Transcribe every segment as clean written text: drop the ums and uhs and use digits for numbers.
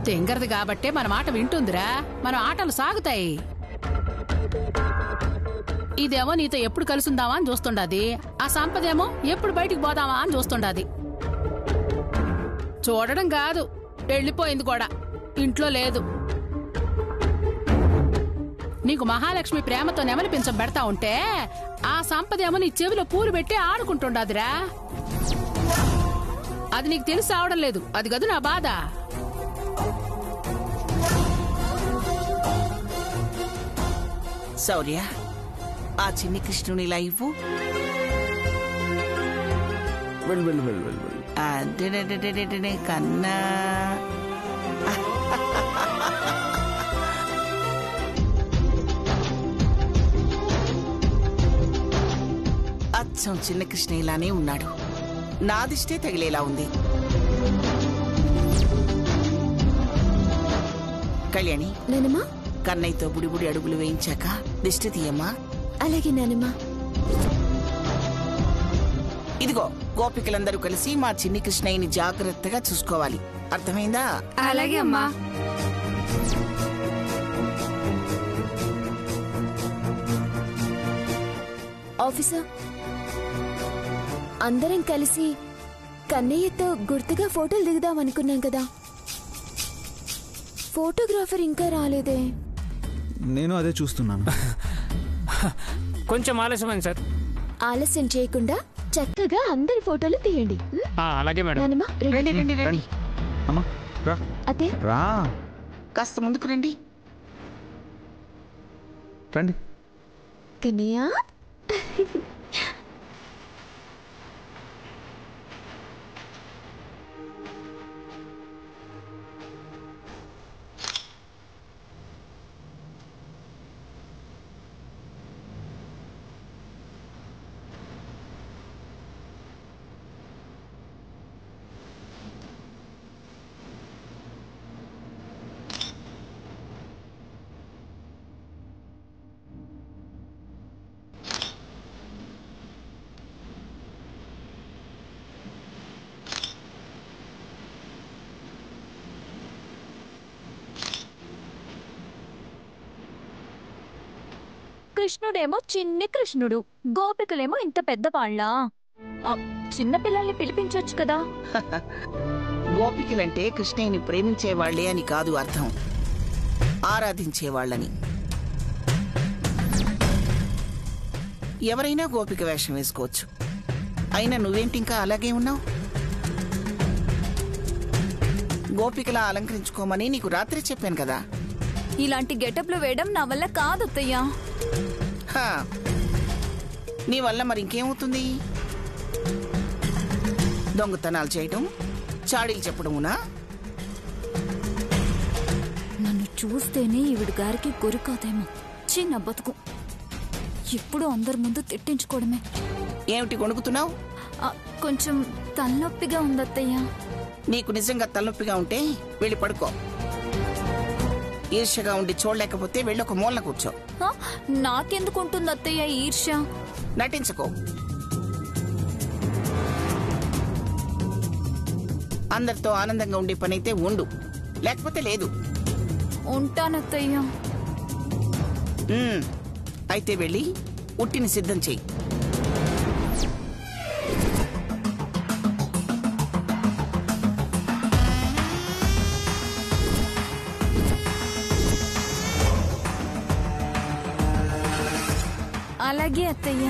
తెంగరది కాబట్టే మన మాట వింటుందిరా. మన ఆటలు సాగుతాయి. ఇదేమో నీతో ఎప్పుడు కలుసుందామా అని చూస్తుండది. ఆ సంపదేమో ఎప్పుడు బయటికి పోదామా అని చూస్తుండది. చూడడం కాదు, వెళ్ళిపోయింది కూడా. ఇంట్లో లేదు. నీకు మహాలక్ష్మి ప్రేమతో నెమలి పింఛం పెడతా ఉంటే ఆ సంపదేమో నీ చెవిలో పూలు పెట్టి ఆడుకుంటుండదిరా. అది నీకు తెలిసి రావడం లేదు. అది గదు నా బాధ. శౌర్య, ఆ చిన్ని కృష్ణుని ఇలా ఇవ్వు. కన్నా అచ్చం చిన్న కృష్ణ ఇలానే ఉన్నాడు. నా దిష్టే తగిలేలా ఉంది. కళ్యాణి, నానమ్మా, కన్నయ్యతో బుడిబుడి అడుగులు వేయించాక దిష్టి తీయమ్మా. అలాగే నానమ్మా. ఇదిగో, గోపికలందరూ కలిసి మా చిన్ని కృష్ణయ్యని జాగ్రత్తగా చూసుకోవాలి. అర్థమైందా? అలాగే అమ్మా. ఆఫీసర్, అందరం కలిసి కన్నయ్యతో గుర్తుగా ఫోటోలు దిగుదాం అనుకున్నాం కదా. ఫోటోగ్రాఫర్ ఇంకా రాలేదే. నేను అదే చూస్తున్నాను. కొంచెం ఆలస్యమైంది సార్. ఆలస్యం చేయకుండా చక్కగా అందరి ఫోటోలు తీయండి. అలాగే మేడం. నానమ్మా, రండి. అమ్మా రా. అదే రా, కాస్త ముందుకు రండి. రండి. కన్నయ్య, కృష్ణుడేమో చిన్ని కృష్ణుడు, గోపికలేమో ఇంత పెద్ద వాళ్ళ. చిన్న పిల్లల్ని పిలిపించొచ్చు కదా. గోపికలంటే కృష్ణయ్యని ప్రేమించేవాళ్లే అని కాదు అర్థం, ఆరాధించేవాళ్ళని. ఎవరైనా గోపిక వేషం వేసుకోవచ్చు. అయినా నువ్వేంటి ఇంకా అలాగే ఉన్నావు? గోపికలా అలంకరించుకోమని నీకు రాత్రి చెప్పాను కదా. ఇలాంటి గెటప్లు వేయడం నా వల్ల కాదు అత్తయ్యా. నీ వల్ల మరి ఇంకేమవుతుంది? దొంగతనాలు చేయడం, చాడీలు చెప్పడమునా? నన్ను చూస్తేనే ఈవిడ గారికి గురికాదేమో. చిన్న బతుకు ఎప్పుడు అందరి ముందు తిట్టించుకోవడమే. ఏమిటి కొనుక్కుతున్నావు? కొంచెం తలనొప్పిగా ఉందత్తయ్యా. నీకు నిజంగా తలనొప్పిగా ఉంటే వెళ్ళి పడుకో. ఈర్ష్యగా ఉండి చూడలేకపోతే వెళ్ళి ఒక మూలన కూర్చో. నాకెందుకుంటుంది అత్తయ్య ఈర్ష్య? నటించుకో. అందరితో ఆనందంగా ఉండే పనైతే ఉండు, లేకపోతే లేదు. ఉంటానత్తయ్య. అయితే వెళ్ళి ఉట్టిని సిద్ధం చెయ్యి. అలాగే అత్తయ్య.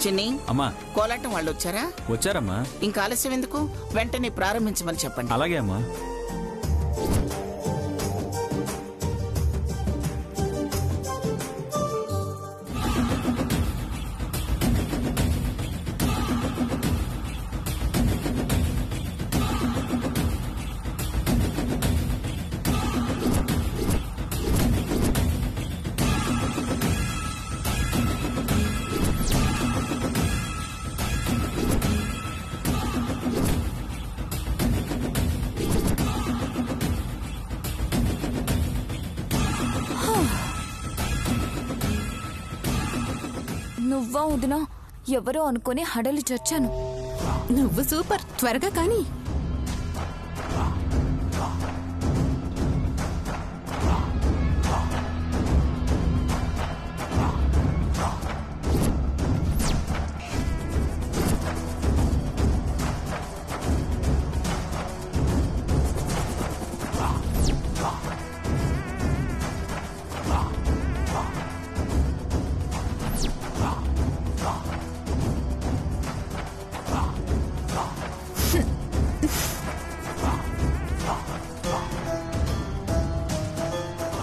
చిన్ని, అమ్మా, కోలాటం వాళ్ళు వచ్చారా? వచ్చారమ్మా. ఇంకా ఆలస్యం ఎందుకు? వెంటనే ప్రారంభించమని చెప్పండి. అలాగే అమ్మా. నువ్వా వదినా? ఎవరో అనుకుని హడలి చచ్చాను. నువ్వు సూపర్, త్వరగా కానీ.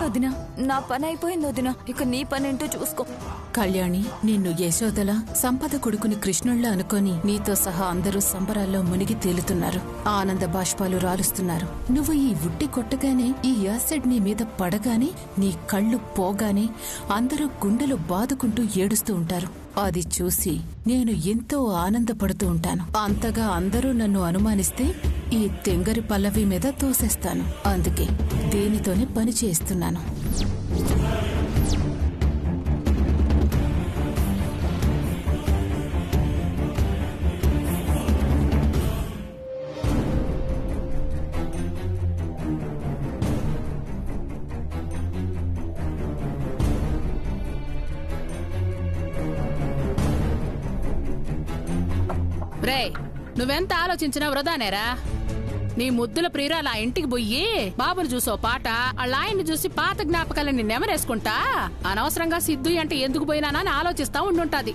వదినా, నా పని అయిపోయింది వదినా. ఇక నీ పని ఏంటో చూసుకో. కళ్యాణి, నిన్ను యశోదల సంపద కొడుకుని కృష్ణుళ్ళ అనుకొని నీతో సహా అందరూ సంబరాల్లో మునిగి తేలుతున్నారు. ఆనంద బాష్పాలు రాలుస్తున్నారు. నువ్వు ఈ ఉట్టి కొట్టగానే, ఈ యాసిడ్ నీ మీద పడగానే, నీ కళ్ళు పోగానే అందరూ గుండెలు బాదుకుంటూ ఏడుస్తూ ఉంటారు. అది చూసి నేను ఎంతో ఆనందపడుతూ ఉంటాను. అంతగా అందరూ నన్ను అనుమానిస్తే ఈ తెంగరి పల్లవి మీద తోసేస్తాను. అందుకే దేనితోనే పని చేస్తున్నాను. రే, నువ్వెంత ఆలోచించినా వృధానేరా. నీ ముద్దుల ప్రియురాలు ఆ ఇంటికి పోయి బాబును చూసో పాట, వాళ్ళ ఆయన్ని చూసి పాత జ్ఞాపకాలని నెమరేసుకుంటా అనవసరంగా సిద్ధు అంటే ఎందుకు పోయినానని ఆలోచిస్తా ఉండుంటాది.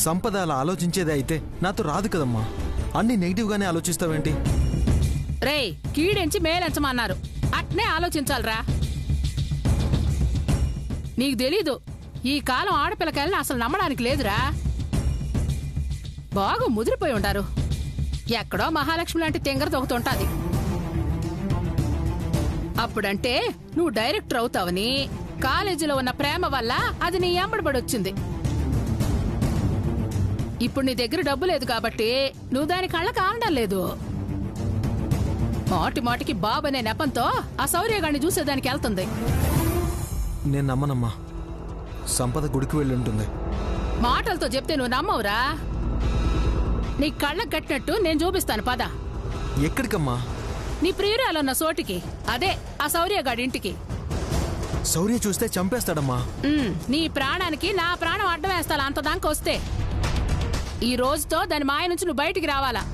సంపద అలా ఆలోచించేదే అయితే నాతో రాదు కదమ్మా. అన్ని నెగిటివ్ గానే ఆలోచిస్తావేంటి? రే, కీడెంచి మేలెంచమన్నారు, అట్నే ఆలోచించాలరా. నీకు తెలీదు, ఈ కాలం ఆడపిల్లకాయలని అసలు నమ్మడానికి లేదురా. బాగా ముదిరిపోయి ఉండారు. ఎక్కడో మహాలక్ష్మి లాంటి తెంగర దొక్కుతుంటాది. అప్పుడంటే నువ్వు డైరెక్టర్ అవుతావని కాలేజీలో ఉన్న ప్రేమ వల్ల అది నీ ఎంబడబడొచ్చింది. ఇప్పుడు నీ దగ్గర డబ్బు లేదు కాబట్టి నువ్వు దాని కళ్ళకు ఆనడం లేదు. మాటి మాటికి బాబు అనే నెపంతో ఆ శౌర్యగాన్ని చూసేదానికి వెళ్తుంది. నేను నమ్మనమ్మా. సంపద గుడికి వెళ్ళి ఉంటుంది. మాటలతో చెప్తే నువ్వు నమ్మవురా. నీ కళ్ళకు కట్టినట్టు నేను చూపిస్తాను, పద. ఎక్కడికమ్మా? నీ ప్రియురాలున్న సోటికి, అదే ఆ శౌర్యగాడి ఇంటికి. శౌర్య చూస్తే చంపేస్తాడమ్మా. నీ ప్రాణానికి నా ప్రాణం అడ్డం వేస్తాను. అంతదాకా వస్తే ఈ రోజుతో దాని మాయ నుంచి నువ్వు బయటికి రావాలా.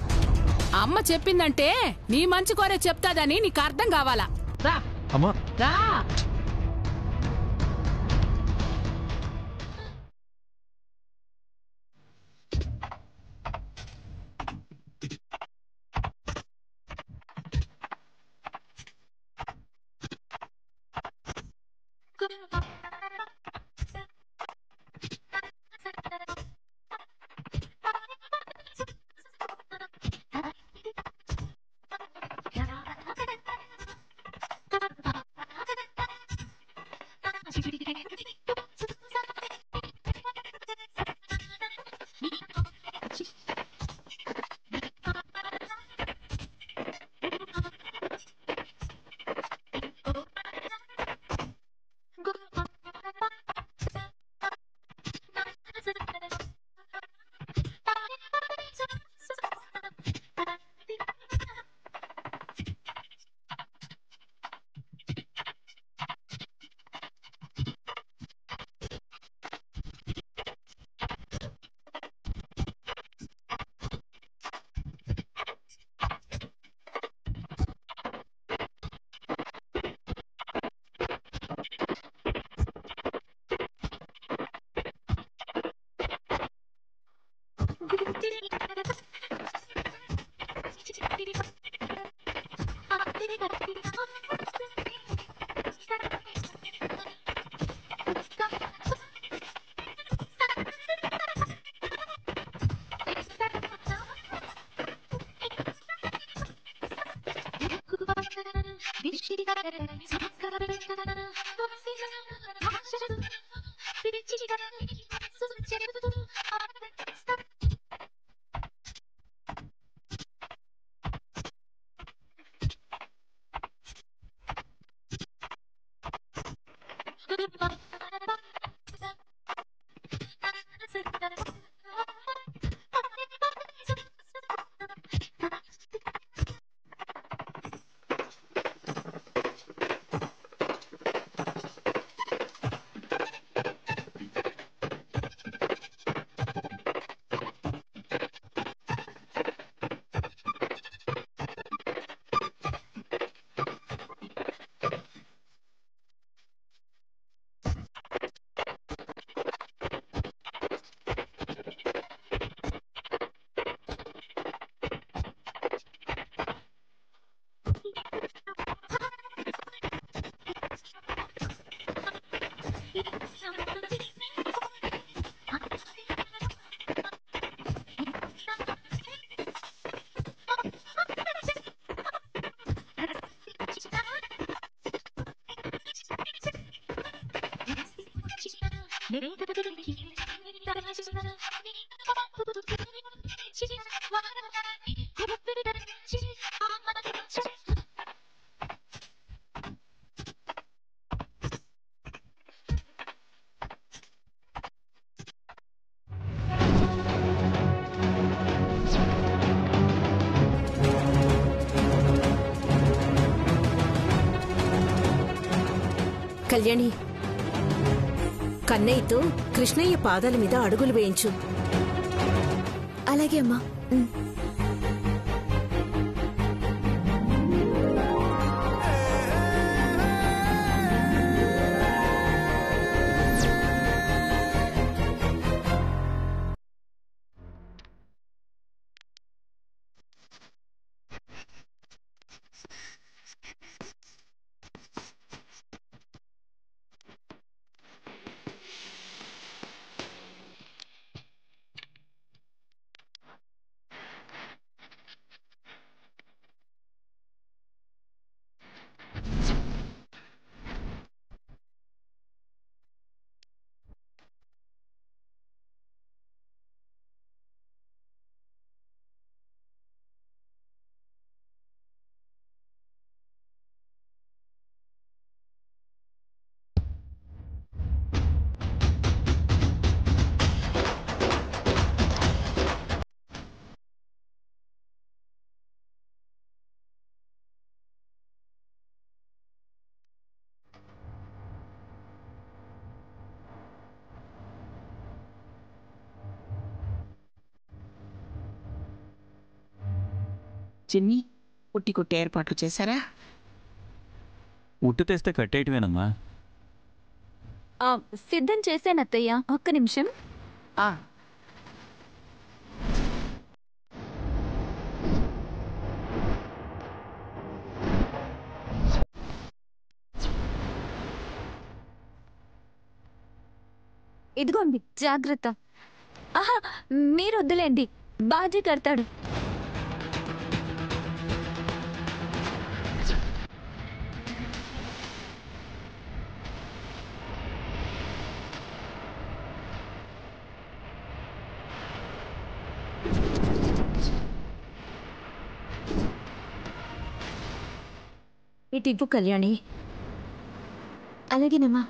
అమ్మ చెప్పిందంటే నీ మంచి కోరే చెప్తాదని నీకు అర్థం కావాలా. రా అమ్మా, రా. కళ్యాణి, కన్నయ్యతో కృష్ణయ్య పాదాల మీద అడుగులు వేయించు. అలాగే అమ్మా. చిన్ని ఉట్టి కొట్టే ఏర్పాట్లు చేశారా? ఉట్టు తెస్తే కట్టేయటమేనమ్మా. సిద్ధం చేశానత్తయ్య, ఒక్క నిమిషం. ఇదిగోండి జాగ్రత్త. ఆహా, మీరు వద్దులేండి, బాజీ కడతాడు. ఇటు ఇవ్వు కళ్యాణి. అలాగేనమ్మా.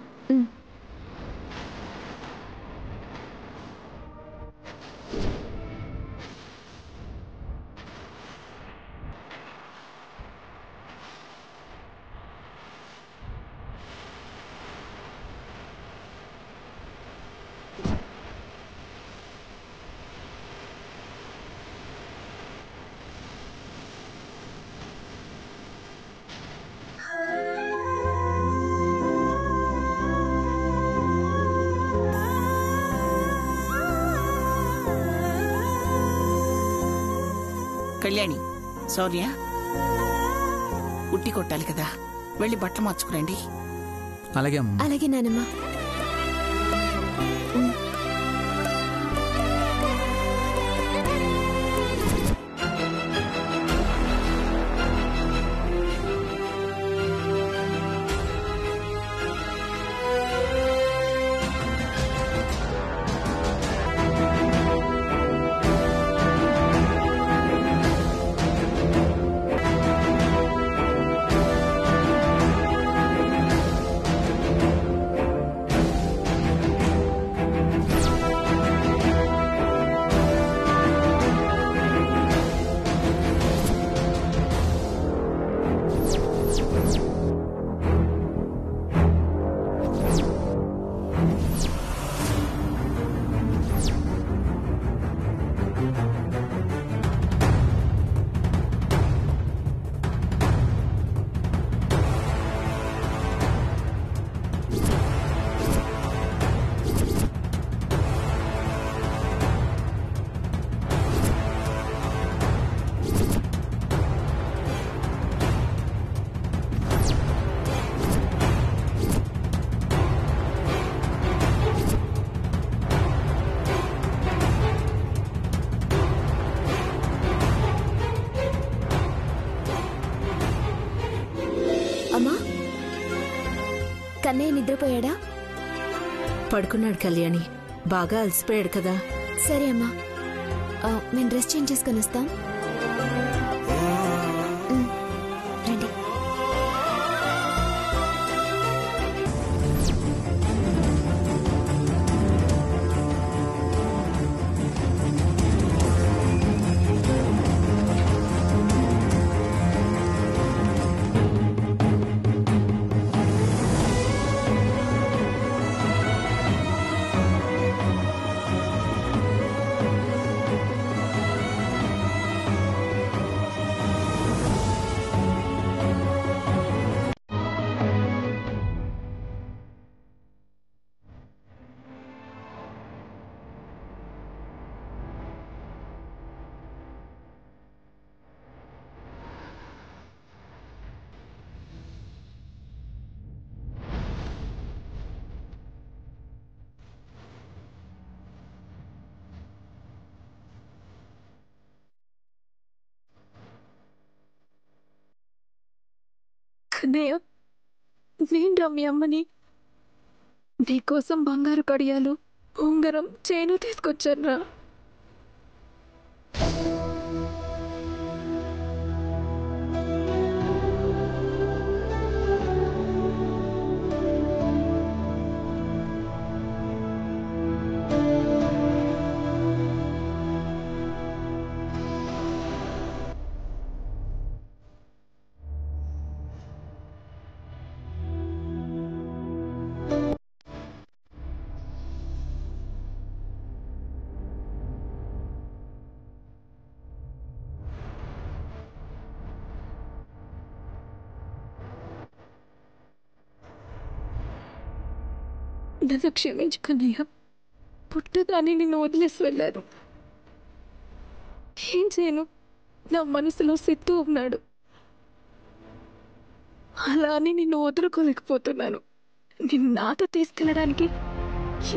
కళ్యాణి, శౌర్య, ఉట్టి కొట్టాలి కదా, వెళ్ళి బట్టలు మార్చుకురండి. అలాగే అమ్మ. అలాగే నానమ్మా. కన్నయ్య నిద్రపోయాడా? పడుకున్నాడు కళ్యాణి. బాగా అలసిపోయాడు కదా. సరే అమ్మా, మేము డ్రెస్ చేంజ్ చేసుకొని వస్తాం. రండి. కన్నయ్య, నేను మీ అమ్మని. నీకోసం బంగారు కడియాలు, ఉంగరం, చేను తీసుకొచ్చాను. నన్ను క్షమించు కన్నయ్య. పుట్టగానే నిన్ను వదిలేసి వెళ్ళాను. ఏం చేయను, నా మనసులో సిద్ధు ఉన్నాడు. అలా అని నిన్ను వదులుకోలేకపోతున్నాను. నిన్ను నాతో తీసుకెళ్ళడానికి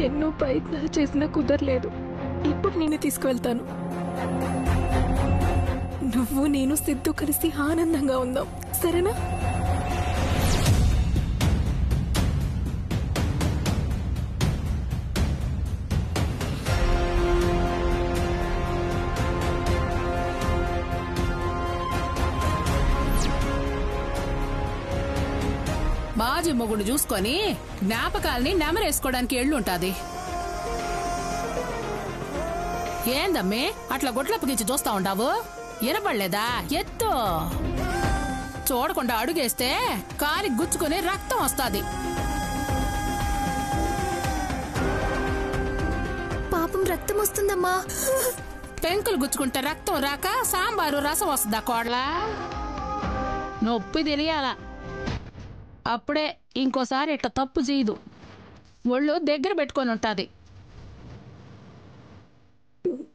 ఎన్నో ప్రయత్నాలు చేసినా కుదరలేదు. ఇప్పుడు నిన్ను తీసుకువెళ్తాను. నువ్వు నేను సిద్ధు కలిసి ఆనందంగా ఉందాం, సరేనా? బాజీ మొగుడు చూసుకొని జ్ఞాపకాల్ని నెమరేసుకోవడానికి ఎళ్ళుంటాది. ఏందమ్మే అట్లా గొట్లప్పగించి చూస్తా ఉంటావు? వినపడలేదా? ఎత్తు. చూడకుండా అడుగేస్తే కాలి గుచ్చుకొని రక్తం వస్తాది. పాపం రక్తం వస్తుందమ్మా. పెంకులు గుచ్చుకుంటే రక్తం రాక సాంబారు రసం వస్తుందా కోడలా? నొప్పి తెలియాలా, అప్పుడే ఇంకోసారి ఇట్లా తప్పు చేయదు. ఒళ్ళు దగ్గర పెట్టుకొని ఉంటాది.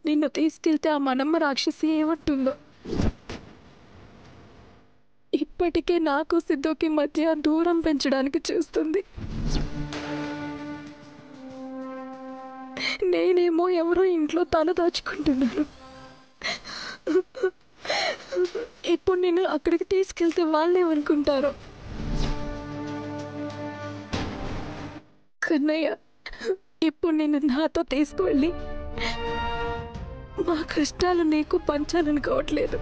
నిన్ను తీసుకెళ్తే ఆ మనమ్మ రాక్షసి ఏమంటుందో. ఇప్పటికే నాకు సిద్ధుకి మధ్య దూరం పెంచడానికి చూస్తుంది. నేనేమో ఎవరో ఇంట్లో తల దాచుకుంటున్నాను. ఇప్పుడు నేను అక్కడికి తీసుకెళ్తే వాళ్ళేమనుకుంటారో. కన్నయ్య, ఇప్పుడు నేను నాతో తీసుకువెళ్ళి మా కష్టాలు నీకు పంచాలనుకోవట్లేదు.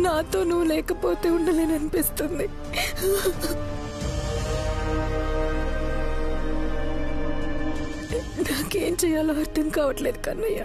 నాతో నువ్వు లేకపోతే ఉండలేననిపిస్తుంది. నాకేం చేయాలో అర్థం కావట్లేదు కన్నయ్య.